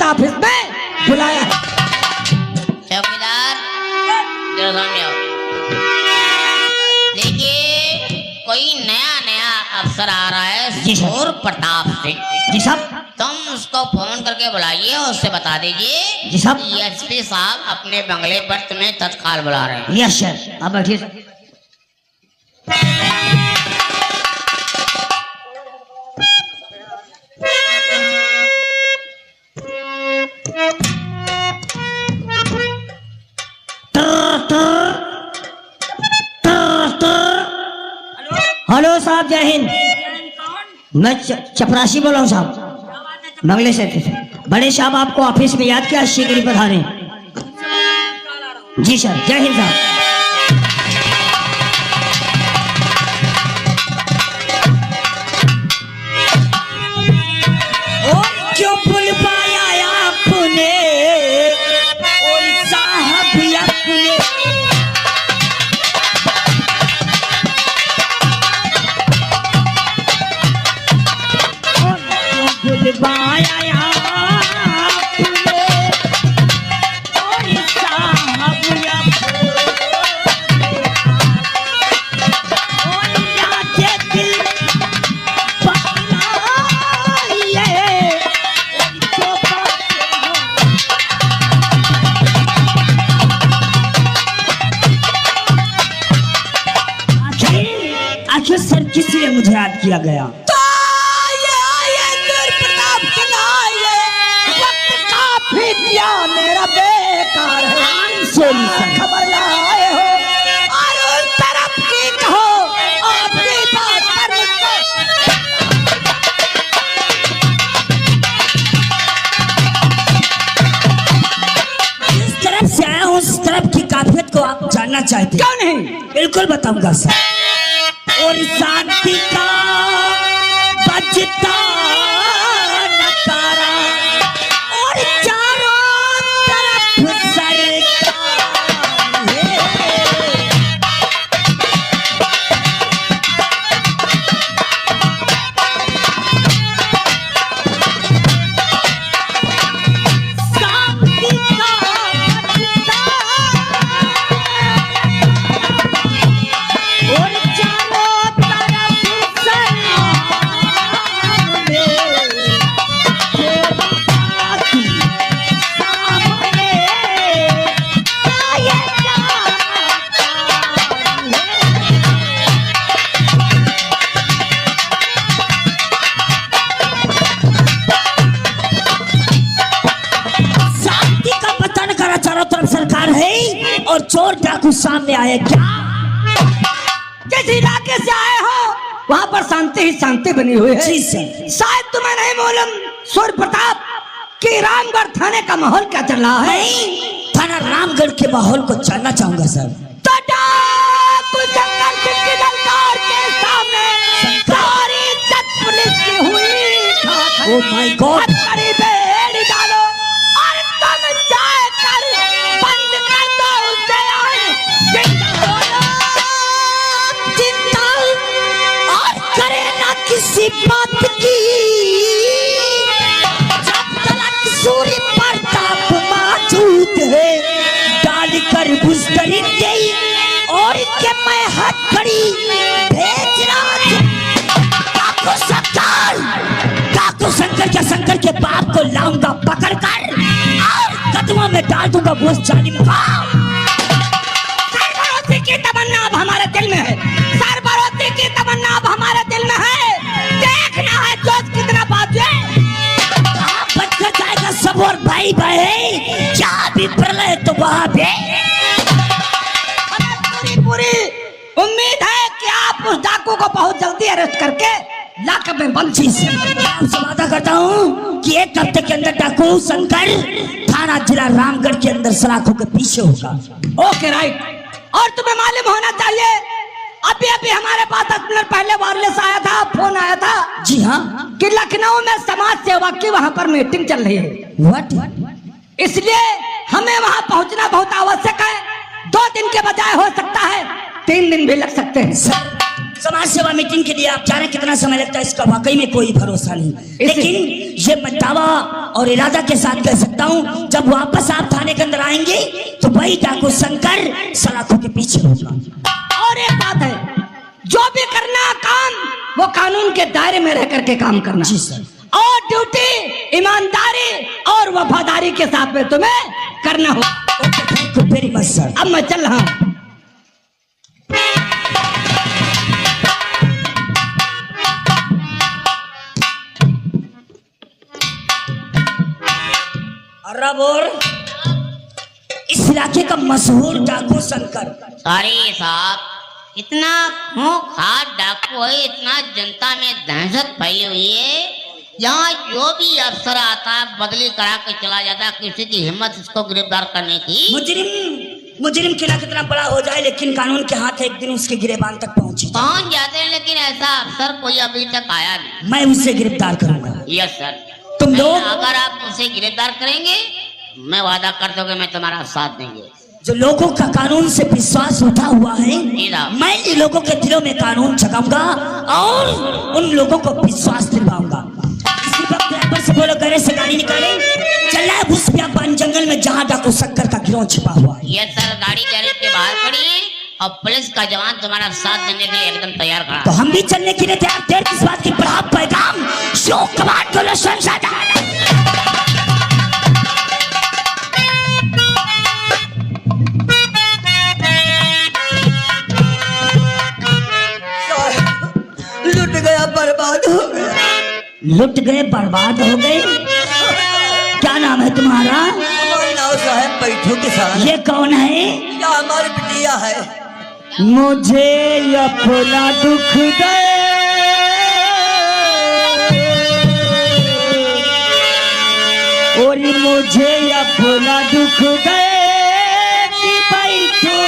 Office में बुलाया है। चौकीदार देखिए कोई नया नया अफसर आ रहा है सूर प्रताप सिंह। जी साहब। तुम उसको फोन करके बुलाइए और उससे बता दीजिए जी साहब। एसपी साहब अपने बंगले पर तुम्हें तत्काल बुला रहे हैं। यस सर, आप बैठिए। हेलो साहब, जय हिंद। मैं चपरासी बोल रहा हूँ साहब, बंगले से। बड़े साहब आपको ऑफिस में याद किया, शीघ्र पधारें। जी सर, जय हिंद साहब। क्यों भूल पाया आपने साहब अपने, भूल पाया आपने साहब आखिर सर किस लिए मुझे याद किया गया? तो ये सूर प्रताप सिंह, वक्त काफी किया मेरा बेकार है। सॉरी सर, खबर लाए हो और उस तरफ की कहो आपकी बात पर जिस तरफ से आया हूँ उस तरफ की काफियत को आप जानना चाहते हैं? क्यों नहीं, बिल्कुल बताऊंगा सर। और शांति का बजता नकारा और चारों तरफ सरकार है। शांति का बजता और सरकार है और चोर डाकू सामने आए। क्या जिस इलाके से आए हो वहाँ पर शांति ही शांति बनी हुई है। जी सर। शायद तुम्हें नहीं मालूम सूर प्रताप कि रामगढ़ थाने का माहौल क्या चल रहा है? थाना रामगढ़ के माहौल को जानना चाहूंगा सर। तो डाकू शंकर सिंह की ललकार के सामने सारी इज्जत पुलिस की हुई। Oh my God. डालो और तुम जाकर बंद कर दो उसे। चिंता और करे ना किसी बात की, जब तक सूर्य प्रताप मौजूद है। डाल कर बुस्तरी गई और के मैं हाथ खड़ी भेज रहा। डाकू शंकर के बाप को लाऊंगा पकड़ कर और कदमों में डाल दूंगा वो जालिम को। सरबरोती की तमन्ना अब हमारे दिल में है, सरबरोती की तमन्ना अब हमारे दिल में है। देखना है जोश कितना बात है। बच कर जाएगा सब और भाई भाई, क्या भी प्रलय तो वहां पे। पूरी उम्मीद है कि आप उस डाकू को बहुत जल्दी अरेस्ट करके लाकर में बंद। आपसे वादा करता हूँ कि एक हफ्ते के अंदर डाकू शंकर थाना जिला रामगढ़ के अंदर सलाखों के पीछे होगा। Okay right. और तुम्हें मालूम होना चाहिए अभी अभी हमारे पास 10 मिनट पहले वायरलेस आया था, फोन आया था। जी हाँ। कि लखनऊ में समाज सेवा की वहाँ पर मीटिंग चल रही है। व्हाट? इसलिए हमें वहाँ पहुँचना बहुत आवश्यक है। 2 दिन के बजाय हो सकता है 3 दिन भी लग सकते हैं। समाज सेवा मीटिंग के लिए आप जा रहे हैं, कितना समय लगता है इसका वाकई में कोई भरोसा नहीं। लेकिन ये मैं दावा और इरादा के साथ कह सकता हूँ, जब वापस आप थाने के अंदर आएंगे तो वही डाकू शंकर सलाखों के पीछे होगा। और एक बात है, जो भी करना काम वो कानून के दायरे में रह करके काम करना। जी सर। और ड्यूटी ईमानदारी और वफादारी के साथ में तुम्हें करना हो। Thank you very much sir. अब मैं चल रहा हूं। अरब और इस इलाके का मशहूर डाकू शंकर। अरे साहब, इतना खूंखार डाकू है, इतना जनता में दहशत फैली हुई है, यहाँ जो भी अफसर आता है बदली करा के चला जाता है, किसी की हिम्मत इसको गिरफ्तार करने की। मुजरिम किला कितना बड़ा हो जाए, लेकिन कानून के हाथ एक दिन उसके गिरेबान तक पहुंच जाते हैं, लेकिन ऐसा अफसर कोई अभी तक आया नहीं। मैं उसे गिरफ्तार करूंगा। Yes sir. तुम लोग अगर आप उसे गिरफ्तार करेंगे, मैं वादा करता हूँ कि मैं तुम्हारा साथ देंगे। जो लोगों का कानून से विश्वास उठा हुआ है, मैं इन लोगों के दिलों में कानून जगाऊंगा और उन लोगों को विश्वास दिलवाऊंगा। इसी वक्त ड्राइवर से बोलो घरे से गाड़ी निकाले, चल रहा है भूसबियाबान जंगल में जहाँ डाकू शंकर का गिरोह छिपा हुआ है। ये सर, गाड़ी गैरेज के बाहर खड़ी है और पुलिस का जवान तुम्हारा साथ देने के लिए एकदम तैयार खड़ा। तो हम भी चलने के लिए तैयार। देर किस बात की, बड़ा पैगाम शो कमांड को संसाधन। लुट गया, बर्बाद हो गया। लुट गए, बर्बाद हो गए। क्या नाम है तुम्हारा? हमारा नाम साहब पैठू के साथ। ये कौन है? क्या हमारी बिटिया है। मुझे अपना दुख दे, और मुझे अपना दुख दे बैठो।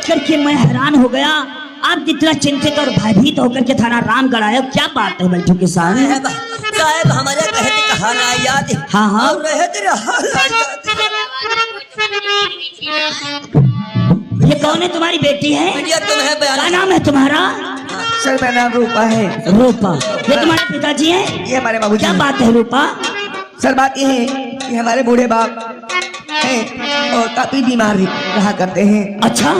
करके मैं हैरान हो गया। आप जितना चिंतित और भयभीत होकर के थाना रामगढ़ आए, क्या बात है बैठो किसान? साहब हमारे कहते कहाना याद। हाँ हाँ, ये कौन है? तुम्हारी बेटी है? क्या नाम है तुम्हारा? सर मेरा नाम रूपा है। रूपा। ये तुम्हारे पिताजी हैं? ये हमारे बाबूजी। क्या बात है रूपा? सर बात ये है कि हमारे बूढ़े बाप हैं और काफी बीमार रहा करते हैं। अच्छा,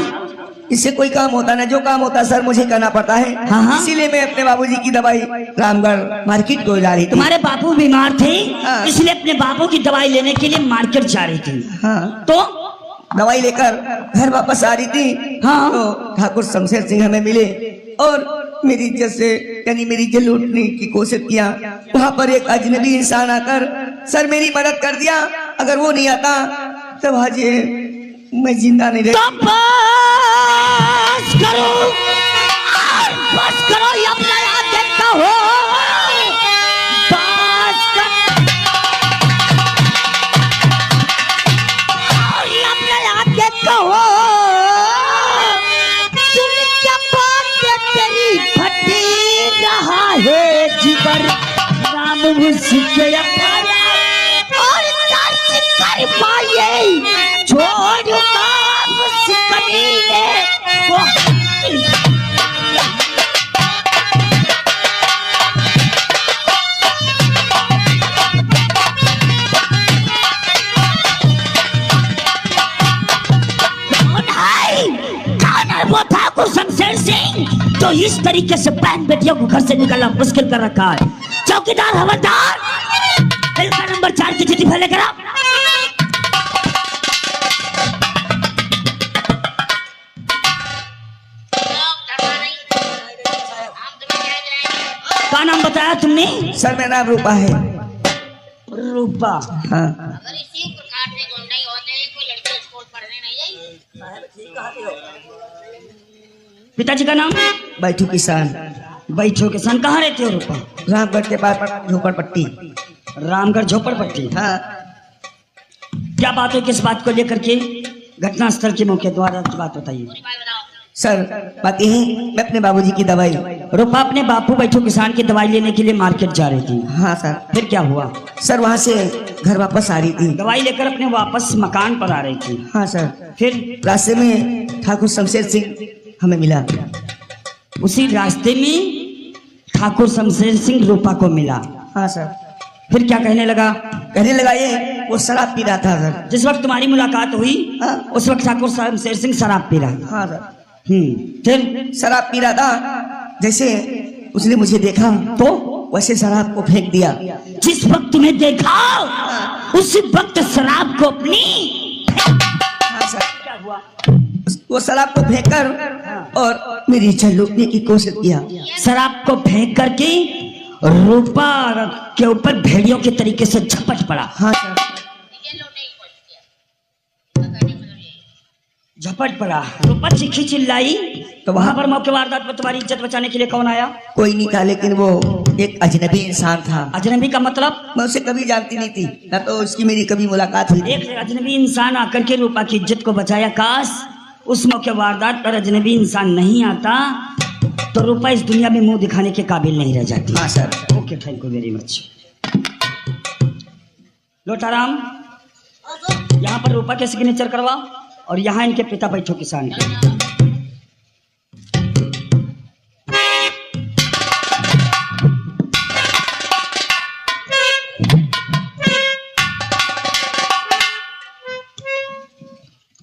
इससे कोई काम होता ना, जो काम होता सर मुझे करना पड़ता है। हाँ हाँ। इसीलिए मैं अपने बाबूजी की दवाई रामगढ़ मार्केट को जा रही थी। तुम्हारे बाबू बीमार थे, हाँ। इसलिए अपने बाबू की दवाई लेने के लिए मार्केट जा रही थी। हाँ। तो दवाई लेकर घर वापस आ रही थी। हाँ। तो ठाकुर शमशेर सिंह हमें मिले और मेरी इज्जत से यानी मेरी इज्जत लूटने की कोशिश किया। वहाँ पर एक अजनबी इंसान आकर सर मेरी मदद कर दिया। अगर वो नहीं आता तब आज मैं जिंदा नहीं रह। बस करो, बस करो, ये अपना याद देखता हो। बस करो, ये अपना याद देखता हो। सुन क्या बात तेरी फटी रहा है जीवन, नाम उसके अपना और दर्द कर पाए छोड़ काम उस कमीने को। वो ठाकुर शमशेर सिंह तो इस तरीके से बहन बेटियों को घर से निकलना मुश्किल कर रखा है। चौकीदार हवलदार, नंबर 4 की चिट्ठी फैले करा। क्या नाम बताया तुमने? सर मेरा नाम रूपा है। रूपा। हाँ अगर इसी प्रकार से गुंडे होते हैं, कोई लड़के स्कूल पढ़ने नहीं जाएगी। पिताजी का नाम? बैठू किसान। बैठो किसान। कहाँ रहते हो रूपा? रामगढ़ के पास झोपड़पट्टी। रामगढ़ झोपड़पट्टी। हाँ क्या बात है, किस बात को लेकर के? घटना स्थल के मौके द्वारा की बात बताइए। पूरी बात बताओ। सर बात यही, मैं अपने बाबूजी की दवाई। रूपा अपने बापू बैठो किसान की दवाई लेने के लिए मार्केट जा रही थी। हाँ सर। फिर क्या हुआ? सर वहाँ से घर वापस आ रही थी। दवाई लेकर अपने वापस मकान पर आ रही थी। हाँ सर। फिर रास्ते में ठाकुर शमशेर सिंह हमें मिला। उसी रास्ते में ठाकुर शमशेर सिंह रूपा को मिला। हाँ सर। फिर क्या कहने लगा? कहने लगा ये वो शराब पी रहा था सर। जिस वक्त तुम्हारी मुलाकात हुई हाँ। उस वक्त ठाकुर शमशेर सिंह शराब पी रहा था। हाँ सर। फिर शराब पी रहा था। जैसे उसने मुझे देखा तो वैसे शराब को फेंक दिया। जिस वक्त तुम्हें देखा उसी वक्त शराब को अपनी। हाँ सर। क्या हुआ? वो शराब को फेंककर और मेरी इज्जत लूटने की कोशिश किया। शराब को फेंक करके रूपा के ऊपर भेड़ियों के तरीके से झपट पड़ा। हाँ सर। झपट पड़ा। रूपा चीखी चिल्लाई तो वहां पर मौके वारदात पर तुम्हारी इज्जत बचाने के लिए कौन आया? कोई नहीं था, लेकिन वो एक अजनबी इंसान था। अजनबी का मतलब? मैं उसे कभी जानती नहीं थी, ना तो उसकी मेरी कभी मुलाकात हुई। एक अजनबी इंसान आकर के रूपा की इज्जत को बचाया। काश उस मौके वारदात पर अजनबी इंसान नहीं आता तो रूपा इस दुनिया में मुंह दिखाने के काबिल नहीं रह जाती। हाँ sir. Okay, thank you very much. Lotaram, यहाँ पर रूपा के सिग्नेचर करवा और यहाँ इनके पिता बैठो किसान के।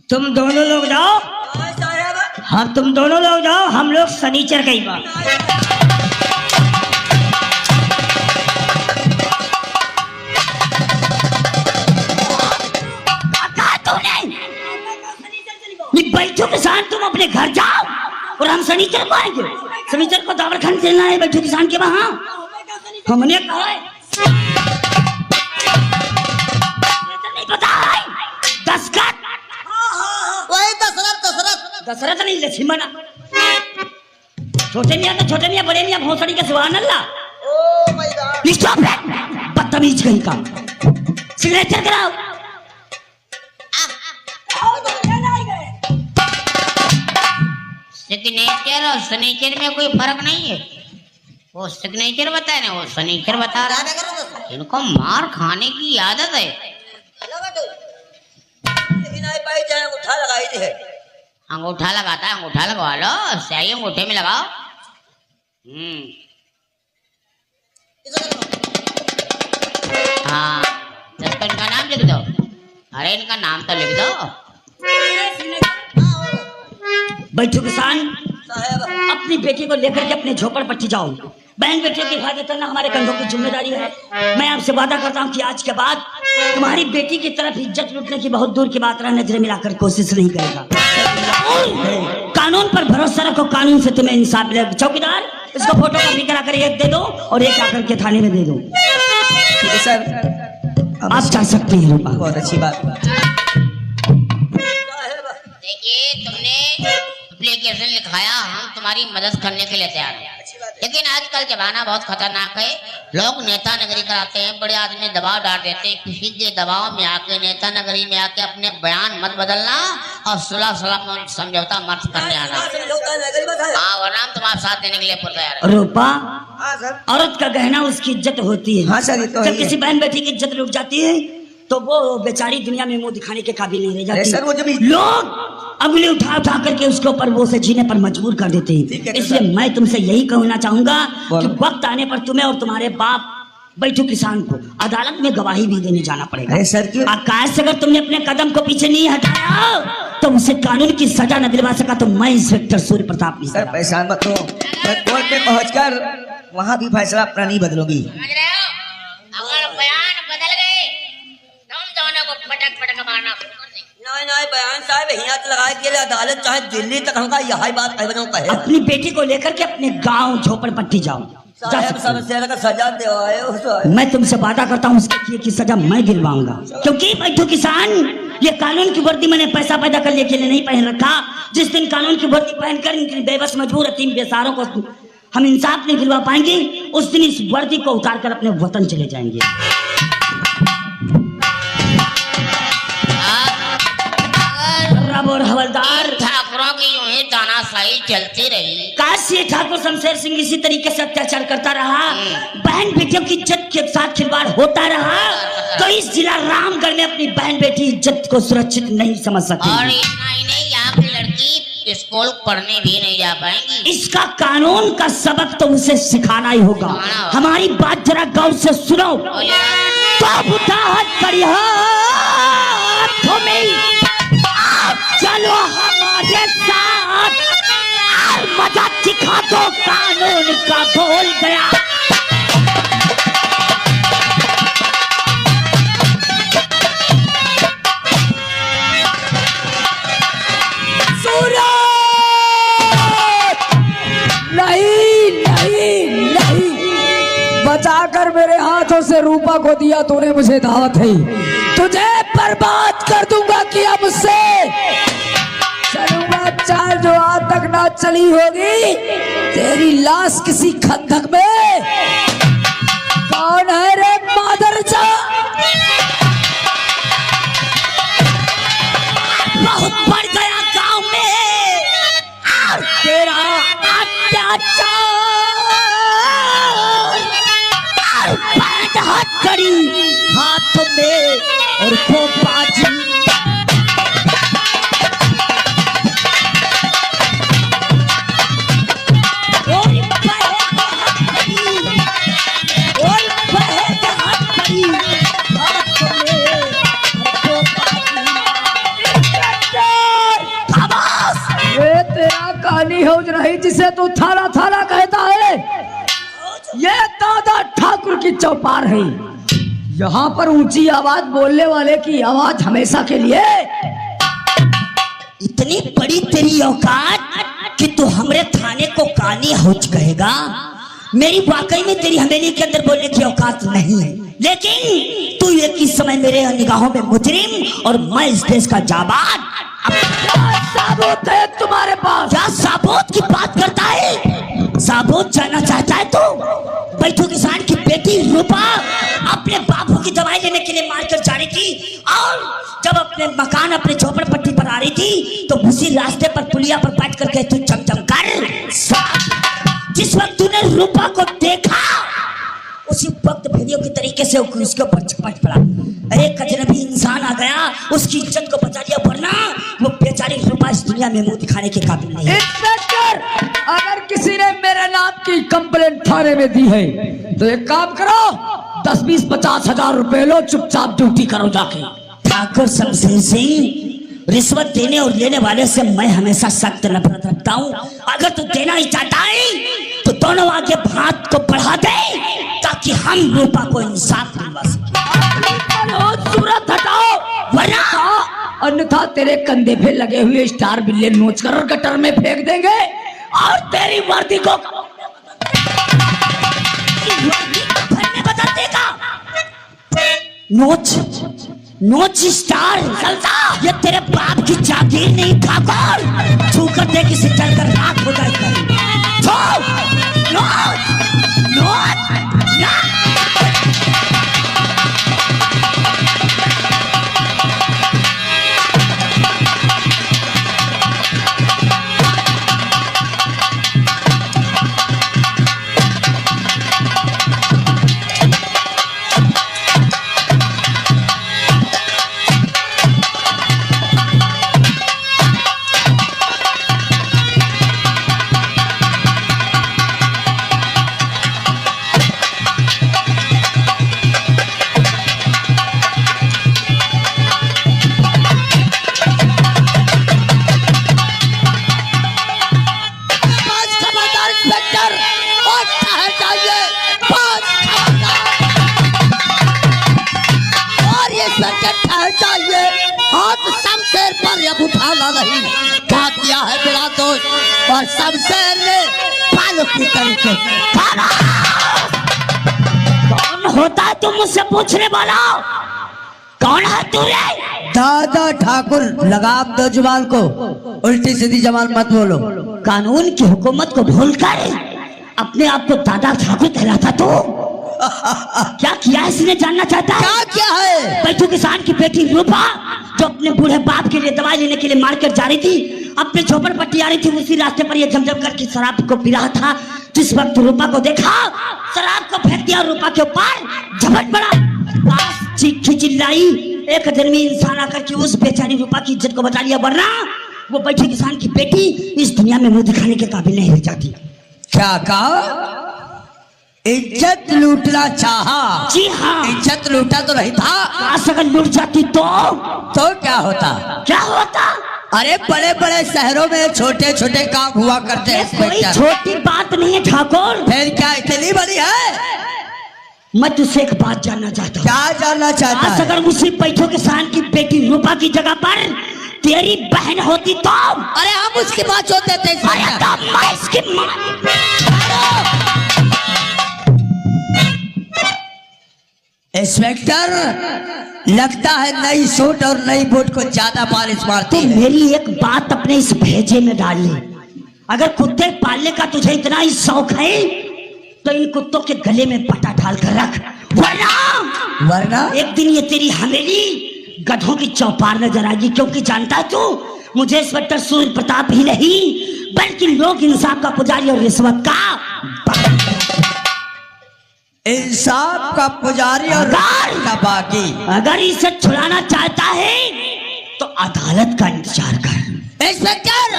तुम दोनों लोग जाओ। हाँ तुम दोनों लोग जाओ, हम लोग शनिचर गई बात। बैठो किसान, तुम अपने घर जाओ और हम शनिचर को आएंगे। शनिचर को दावर खान चलना है बैठो किसान के वहां। हमने कहा है नहीं पता है। दशरथ। वही दशरथ। दशरथ नहीं, लक्ष्मण। छोटे मियाँ तो छोटे मियाँ, बड़े मियाँ भोसड़ी के सुभान अल्लाह। Oh my god. Stop it, बदतमीज कहीं का। सिग्नेचर कराओ। सिग्नेचर और सनीचर में कोई फर्क नहीं है। वो सिग्नेचर बताए ना, वो सनीचर बता रहा है। इनको मार खाने की आदत है। अंगूठा लगाई है। अंगूठा लगाता है, अंगूठा लगवा लो। सही अंगूठे में लगाओ। हाँ, इसको इनका नाम लिख दो। अरे इनका नाम तो लिख दो। बैठो किसान, अपनी बेटी को लेकर के अपने झोपड़पट्टी जाओ। बहन बेटियों की हिफाजत करना हमारे कंधों की जिम्मेदारी है। मैं आपसे वादा करता हूँ कि आज के बाद तुम्हारी बेटी की तरफ इज्जत लूटने की बहुत दूर की बात रहा, नजरें मिलाकर कोशिश नहीं करेगा। कानून पर भरोसा रखो, कानून से तुम्हें इंसाफ मिलेगा। चौकीदार, इसको फोटो कॉपी करा कर एक दे दो और एक आकर के थाने में दे दो। ठीक है सर, आप जा सकते हैं रूपा। बहुत अच्छी बात। देखिए, तुमने एप्लीकेशन लिखाया, हम तुम्हारी मदद करने के लिए तैयार हैं। लेकिन आजकल जमाना बहुत खतरनाक है। लोग नेता नगरी कराते हैं, बड़े आदमी दबाव डाल देते हैं। किसी के दबाव में आके, नेता नगरी में आके अपने बयान मत बदलना और सुलह समझौता मत करने आना। हाँ, वरना हम तुम्हारा साथ देने के लिए पूरा तैयार हैं। रूपा, हाँ सर। औरत का गहना उसकी इज्जत होती है। हाँ सर, ये तो है जब ही है। किसी बहन बेटी की इज्जत लुट जाती है तो वो बेचारी दुनिया में मुंह दिखाने के काबिल नहीं रह अरे जाती। सर, वो जब लोग अंगुली उठा उठा करके उसके ऊपर वो से जीने पर मजबूर कर देते ठीक है, हैं। इसलिए मैं तुमसे यही कहना चाहूंगा कि वक्त आने पर तुम्हें और तुम्हारे बाप बैठू किसान को अदालत में गवाही भी देने जाना पड़ेगा। अरे सर, क्यों? आकाश से अगर तुमने अपने कदम को पीछे नहीं हटाया तो उसे कानून की सजा न दिलवा सका तो मैं इंस्पेक्टर सूर्य प्रताप सर परेशान मत हो, मैं कोर्ट में पहुंचकर वहाँ भी फैसला अपना नहीं बदलूंगी। समझ रहे हो? अगर बयान बदल गए चाहे यहाँ लगाए के लिए अदालत चाहे दिल्ली तक हमका यही बात कहे। अपनी बेटी को लेकर के अपने गांव झोपड़पट्टी जाओ। साहब सब शेर का सजा दिलवाए उसको। मैं तुमसे वादा करता हूँ उसके किए की सजा मैं दिलवाऊंगा, क्योंकि बैठो किसान, ये कानून की वर्दी मैंने पैसा पैदा करने के लिए नहीं पहन रखा। जिस दिन कानून की वर्दी पहनकर इनकी बेबस मजबूर यतीम बेसारों को हम इंसाफ नहीं दिलवा पाएंगे, उस दिन इस वर्दी को उतार कर अपने वतन चले जाएंगे। रब और हवलदार ठाकुरों की यूं ही तानाशाही चलती रही। काश ये ठाकुर शमशेर सिंह इसी तरीके से अत्याचार करता रहा, बहन बेटियों की इज्जत के साथ खिलवाड़ होता रहा, तो इस जिला रामगढ़ में अपनी बहन बेटी इज्जत को सुरक्षित नहीं समझ सकती। और इतना ही नहीं, यहाँ की लड़की स्कूल पढ़ने भी नहीं जा पाएंगी। इसका कानून का सबक तो उसे सिखाना ही होगा। हमारी बात जरा गौर से सुनो। तो बुताहट करी हाथों में, चलो हमारे साथ और मजा दिखा दो, कानून का बोल गया। नहीं नहीं नहीं, बचाकर मेरे हाथों से रूपा को दिया तूने मुझे दावत है, तुझे बर्बाद कर दूंगा किया मुझसे। चलूंगा चाल जो आज तक ना चली होगी, तेरी लाश किसी खंदक में। कौन है रे मादरजा? बहुत बढ़ गया गांव में और तेरा अत्याचार, और पैंट हाथ कड़ी हाथों में और वो बाजी। कहानी हो रही जिसे तू थाला थाला कहता है, ये दादा ठाकुर की चौपार है। यहाँ पर ऊंची आवाज बोलने वाले की आवाज हमेशा के लिए। इतनी बड़ी तेरी औकात कि तू हमरे थाने को कानी हौज कहेगा। मेरी वाकई में तेरी हवेली के अंदर बोलने की औकात नहीं है, लेकिन तू एक ही समय मेरे निगाहों में मुजरिम और मैं इस देश का जाबाज। साबुत है तुम्हारे पास? क्या साबुत की बात करता है? साबुत जानना चाहता है तू? बैठो किसान की बेटी रूपा अपने बाबू की दवाई लेने के लिए मारकर जा रही थी, और जब अपने मकान अपने झोपड़पट्टी पर आ रही थी तो उसी रास्ते पर पुलिया पर बैठ करके तू चमचम कर। जिस वक्त तूने रूपा को देखा उसी वक्त भेड़ियों के तरीके से उसके ऊपर झपट पड़ा। एक अजनबी इंसान आ गया, उसकी इज्जत को बचा लिया, वरना वो बेचारी रूपा इस दुनिया में मुंह दिखाने के काबिल नहीं है। इंस्पेक्टर, अगर किसी ने मेरे नाम की कंप्लेंट थाने में दी है तो एक काम करो, 10, 20, 50 हजार रुपए लो, चुपचाप ड्यूटी करो जाके। ठाकुर शमशेर सिंह, रिश्वत देने और लेने वाले से मैं हमेशा सख्त नफरत रखता हूँ। अगर तू देना ही चाहता है तो दोनों आगे हाथ को बढ़ा दे ताकि हम रूपा को इंसाफ दिलवा सकें। सूरत हटाओ, वरना अन्यथा तेरे कंधे पे लगे हुए स्टार बिल्ले नोच कर गटर में फेंक देंगे और तेरी वर्दी को बदल देगा। नोच नोच स्टार चलता, ये तेरे बाप की जागीर नहीं ठाकुर। छू कर दे किसी चलकर रात हो जाएगा। नोच नोच हाथ शमशेर पर अब उठाना नहीं। क्या किया है मेरा दोस्त? और शमशेर ने पालों की तरीके कौन होता है तुम मुझसे पूछने वाला? कौन है तू रे? दादा ठाकुर, लगाम दो जुबान को, उल्टी सीधी जबान मत बोलो। कानून की हुकूमत को भूलकर अपने आप को दादा ठाकुर कहलाता तू? क्या किया है इसने जानना चाहता है? क्या क्या है? बैठू किसान की बेटी रूपा जो अपने बूढ़े बाप के लिए दवाई लेने के लिए मार्केट जा रही थी, अपने झोपड़पट्टी आ रही थी, उसी रास्ते पर ये जमजम करके शराब को पी रहा था। जिस वक्त रूपा को देखा, शराब को फेंक दिया रूपा के ऊपर, झपट पड़ा, चीखी चिल्लाई। एक आदमी इंसान आकर के उस बेचारी रूपा की इज्जत को बचा लिया, वरना वो बैठी किसान की बेटी इस दुनिया में मुंह दिखाने के काबिल नहीं रह जाती। क्या कहा? इज्जत लूटना चाहा? जी हाँ। इज्जत लूटा तो नहीं था। काश अगर लूट जाती तो क्या होता? क्या होता? अरे बड़े बड़े शहरों में छोटे छोटे काम हुआ करते हैं कोई इंस्पेक्टर। छोटी बात नहीं है ठाकुर। फिर क्या इतनी बड़ी है? मैं तुझसे एक बात जानना चाहता हूँ। क्या जानना चाहता काश है? अगर उसी पैठो किसान की बेटी रूपा की जगह पर तेरी बहन होती तो? अरे हम उसकी बात छोड़ देते हैं अरे इंस्पेक्टर। तो मैं इसकी माँ। इंस्पेक्टर, लगता है नई सूट और नई बूट को ज्यादा पालिश मारती तू है। मेरी एक बात अपने इस भेजे में डाल ले। अगर कुत्ते पालने का तुझे इतना ही शौक है तो इन कुत्तों के गले में पटा डाल कर रख, वरना एक दिन ये तेरी हवेली गधों की चौपार नजर आएगी। क्योंकि जानता है तू, मुझे इंस्पेक्टर सूर्य प्रताप ही नहीं बल्कि लोक इंसाफ का पुजारी और रिश्वत का इंसाफ का पुजारी और अगर- का बाकी। अगर इसे छुड़ाना चाहता है तो अदालत का इंतजार कर। इंस्पेक्टर,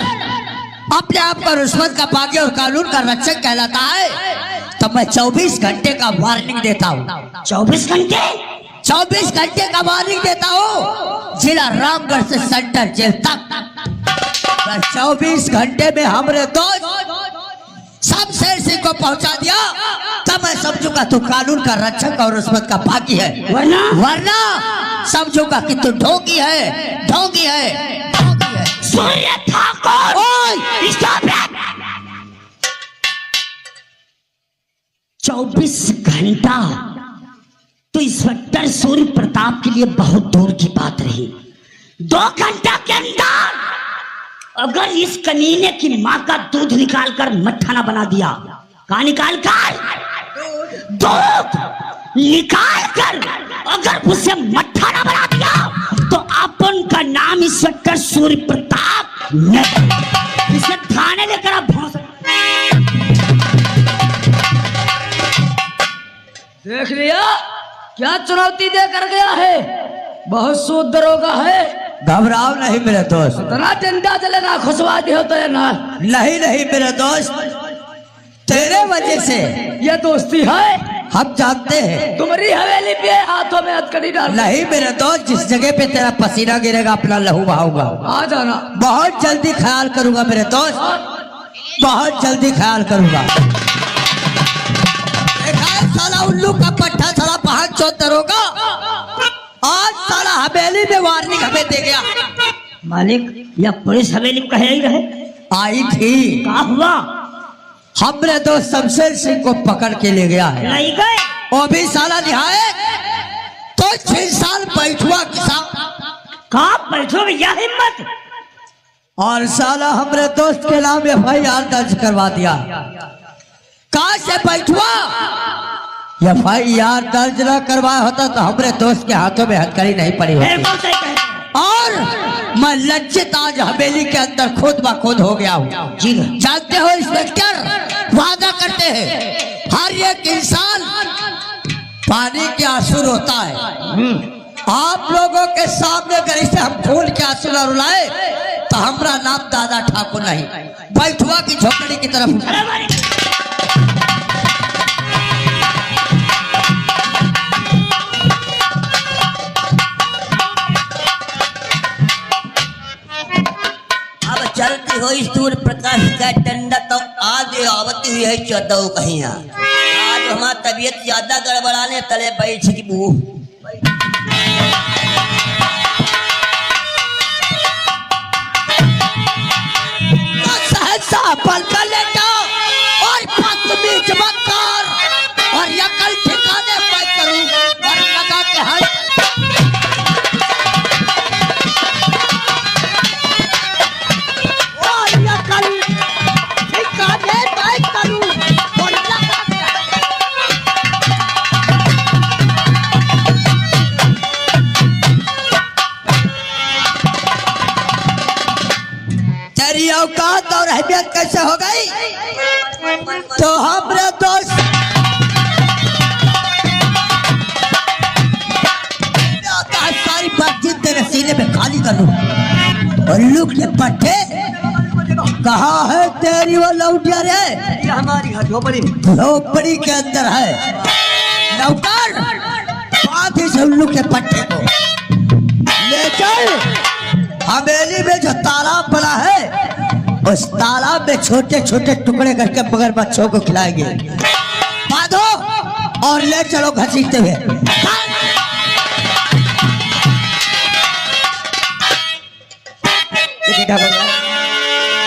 अपने आप को रिश्वत का बागी और कानून का रक्षक कहलाता है, तो मैं 24 घंटे का वार्निंग देता हूँ। 24 घंटे? 24 घंटे का वार्निंग देता हूँ, जिला रामगढ़ से सेंटर जेल तक। 24 घंटे में हमारे दोस्त शमशेर सिंह को पहुंचा दिया, तब मैं समझूंगा तू कानून का रक्षक और रिश्वत का बागी है। वरना समझूंगा कि तू ढोंगी है, ढोंगी है, ढोंगी है। सूर्य ठाकुर, स्टॉप इट! 24 घंटा तो इंस्पेक्टर सूर्य प्रताप के लिए बहुत दूर की बात रही। 2 घंटा के अंदर अगर इस कमीने की माँ का दूध निकाल कर मट्ठा ना बना दिया, कहा निकाल कर दूध निकाल कर अगर उसे मट्ठा ना बना दिया तो अपन का नाम इंस्पेक्टर सूर्य प्रताप नहीं। इसे थाने लेकर आप भौंस। देख लिया क्या चुनौती दे कर गया है? बहुत सूद दरोगा है। घबराओ नहीं मेरे दोस्त। इतना डंडा चले ना खुशवा दी हो तो ये ना। नहीं नहीं मेरे दोस्त, तेरे वजह से ये दोस्ती है। हम जानते हैं। तुम्हारी हवेली पे हाथों में हथकड़ी डाल। नहीं मेरे दोस्त, जिस जगह पे तेरा पसीना गिरेगा अपना लहू बहाऊंगा। आ जाना। बहुत जल्दी ख्याल करूंगा मेरे दोस्त, बहुत जल्दी ख्याल करूंगा। देखा है साला उल्लू का पट्टा, साला 5 दरोगा आज साला हवेली में वार्निंग हमें दे गया। मालिक या पुलिस हवेली में कहे ही रहे। आई थी, क्या हुआ? हमने दोस्त शमशेर सिंह को पकड़ के ले गया है। नहीं गए? वो भी साला निहाए तो 6 साल बैठुआ किसान। कहा बैठो या हिम्मत? और साला हमारे दोस्त के नाम FIR दर्ज करवा दिया। कहा से बैठुआ FIR दर्ज न करवाया होता तो हमारे दोस्त के हाथों में हथकड़ी नहीं पड़ी होती। और मैं लज्जित आज हवेली के अंदर खुद ब खुद हो गया हूँ। जी जानते हो इंस्पेक्टर, वादा करते हैं हर एक इंसान पानी के आंसू रोता है। आप लोगों के सामने अगर इसे हम खून के आंसू न रुलाए तो हमारा नाम दादा ठाकुर नहीं, बैठुआ की झोपड़ी की तरफ। अब चलती हो सूर्य प्रकाश का डंडा तो आज आवती हुई है 14 कहीं। आज हमारा तबीयत ज्यादा गड़बड़ाने तले बैठ की मुंह चपल का लेटा और बदतमीज मत कर और यकल ठिकाने पे करूं और लगा के हाथ और यकल ठिकाने पे करूं और लगा के तेरी औकात और अहमियत कैसे हो गई? तो हमरे दोस्त सारी बातचीत तेरे सीने में खाली कर दूं और लुक के पट्टे कहाँ है तेरी वो लौटिया रे? ये हमारी झोपड़ी झोपड़ी के अंदर है। नौकर बात ही से उल्लू के पट्टे को ले चल हवेली में जो तालाब बना है उस तालाब में छोटे छोटे टुकड़े करके मगरमच्छों को खिलाएंगे। बांधो और ले चलो घसीटते हुए।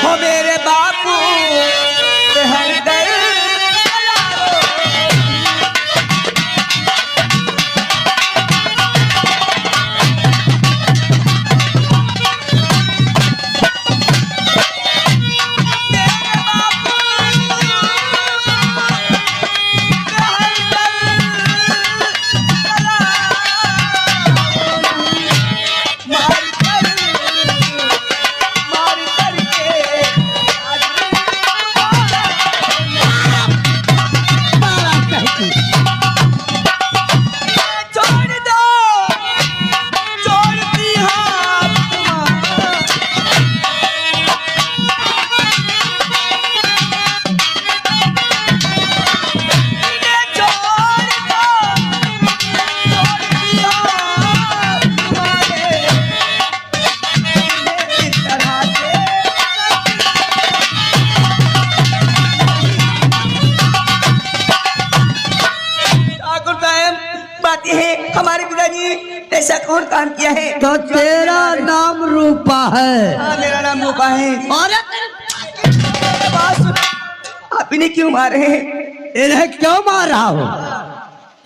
हो मेरे बापू पे हर दर हमारे पिताजी ऐसा कौन काम किया है? तो तेरा नाम रूपा है। हाँ, मेरा नाम रूपा है। और आप इन्हें क्यों मारे हैं? इन्हें क्यों मार रहा हो?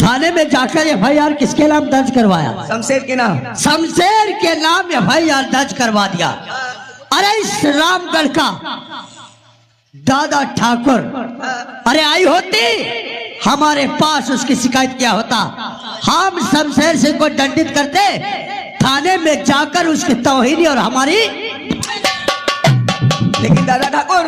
थाने में जाकर एफआईआर किसके नाम दर्ज करवाया? शमशेर के नाम। शमशेर के नाम एफआईआर दर्ज करवा दिया। अरे इस रामगढ़ का दादा ठाकुर अरे आई होती हमारे पास उसकी शिकायत क्या होता? हम शमशेर सिंह को दंडित करते, थाने में जाकर उसकी तौहीनी और हमारी। लेकिन दादा ठाकुर